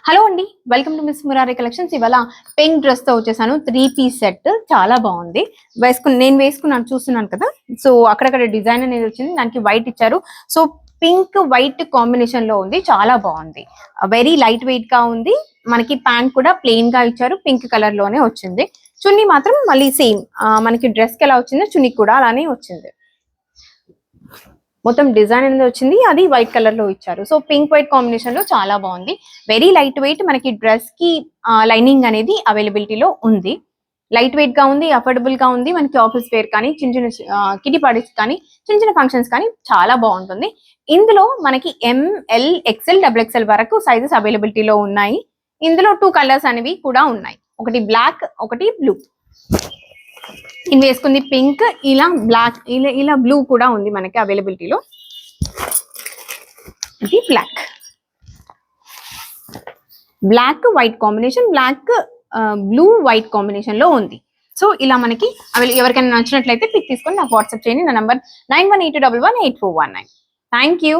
Hello అండి, welcome to miss Murari collections. ఇవాళ pink dress తో వచ్చేసాను. 3 పీస్ సెట్ చాలా బాగుంది. నేను వేసుకున్నాను, చూస్తున్నాను కదా. సో అక్కడక్కడ డిజైన్ అనేది వచ్చింది, దానికి వైట్ ఇచ్చారు. సో పింక్ వైట్ కాంబినేషన్ లో ఉంది, చాలా బాగుంది. వెరీ లైట్ వెయిట్ గా ఉంది. మనకి ప్యాంట్ కూడా ప్లెయిన్ గా ఇచ్చారు, పింక్ కలర్ లోనే వచ్చింది. చున్నీ మాత్రం మళ్ళీ సేమ్ మనకి డ్రెస్ కి ఎలా వచ్చిందో చున్నీ కూడా అలానే వచ్చింది. మొత్తం డిజైన్ అనేది వచ్చింది, అది వైట్ కలర్ లో ఇచ్చారు. సో పింక్ వైట్ కాంబినేషన్ లో చాలా బాగుంది. వెరీ లైట్ వెయిట్, మనకి డ్రెస్ కి లైనింగ్ అనేది అవైలబిలిటీలో ఉంది. లైట్ వెయిట్ గా ఉంది, అఫోర్డబుల్ గా ఉంది. మనకి ఆఫీస్ వేర్ కానీ, చిన్న చిన్న కిటీ పార్టీస్ కానీ, చిన్న చిన్న ఫంక్షన్స్ కానీ చాలా బాగుంటుంది. ఇందులో మనకి ఎంఎల్ ఎక్స్ఎల్ XXL వరకు సైజెస్ అవైలబిలిటీలో ఉన్నాయి. ఇందులో 2 కలర్స్ అనేవి కూడా ఉన్నాయి, ఒకటి బ్లాక్, ఒకటి బ్లూ. నేను వేసుకుంది పింక్, ఇలా బ్లాక్, ఇలా బ్లూ కూడా ఉంది మనకి అవైలబిలిటీలో. ఇది black white combination, black blue white combination లో ఉంది. సో ఇలా మనకి ఎవరికైనా నచ్చినట్లయితే పిక్ తీసుకొని నాకు వాట్సాప్ చేయండి. నా నంబర్ 9182118419. Thank you.